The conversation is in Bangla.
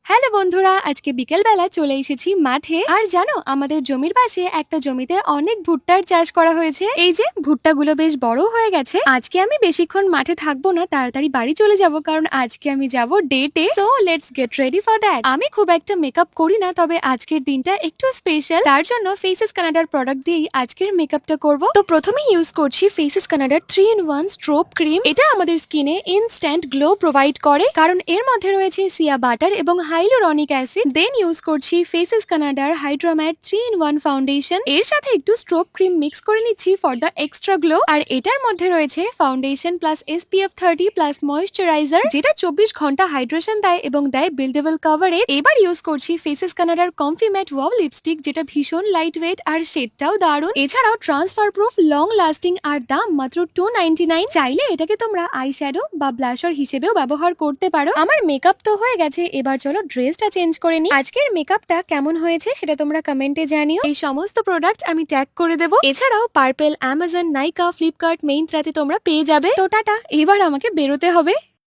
হ্যালো বন্ধুরা, আজকে বিকেলবেলা চলে এসেছি মাঠে। আর জানো, আমাদের জমির পাশে একটা জমিতে অনেক ভুট্টার চাষ করা হয়েছে। এই যে ভুট্টাগুলো বেশ বড় হয়ে গেছে। আজকে আমি বেশিক্ষণ মাঠে থাকবো না, তাড়াতাড়ি বাড়ি চলে যাব, কারণ আজকে আমি যাব ডেটে। So let's get ready for that. আমি খুব একটা মেকআপ করি না, তবে আজকের দিনটা একটু স্পেশাল, তার জন্য ফেসেস কানাডার প্রোডাক্ট দিয়েই আজকের মেকআপটা করব। তো প্রথমেই ইউজ করছি ফেসেস কানাডার 3-in-1 স্ট্রোব ক্রিম। এটা আমাদের স্কিনে ইনস্ট্যান্ট গ্লো প্রোভাইড করে, কারণ এর মধ্যে রয়েছে সিয়া বাটার এবং হাইলুরনিক অ্যাসিড। দেন ইউজ করছি ফেসেস কানাডার হাইড্রাম্যাট 3-in-1 ফাউন্ডেশন। এর সাথে একটু স্ট্রোব ক্রিম মিক্স করে নিচ্ছি ফর দ্য এক্সট্রা গ্লো। আর এটার মধ্যে রয়েছে foundation plus SPF 30 plus moisturiser, যেটা 24 ঘন্টা হাইড্রেশন দেয় এবং দেয় বিল্ডেবল কভারেজ। এবার ইউজ করছি ফেসেস কানাডার কমফি ম্যাট ওয়াও লিপস্টিক, যেটা ভীষণ লাইট ওয়েট আর শেডটাও দারুণ। এছাড়াও ট্রান্সফার প্রুফ, লং লাস্টিং আর দাম মাত্র 299। চাইলে এটাকে তোমরা আই শ্যাডো বা ব্লাশার হিসেবেও ব্যবহার করতে পারো। আমার মেকআপ তো হয়ে গেছে, এবার চলো ড্রেসটা চেঞ্জ করে নি। আজকের মেকআপটা কেমন হয়েছে সেটা তোমরা কমেন্টে জানিও। এই সমস্ত প্রোডাক্ট আমি ট্যাগ করে দেবো। এছাড়াও পার্পেল, অ্যামাজন, নাইকা, ফ্লিপকার্ট, মিন্ত্রাতে তোমরা পেয়ে যাবে। তো টাটা, এবার আমাকে বেরোতে হবে।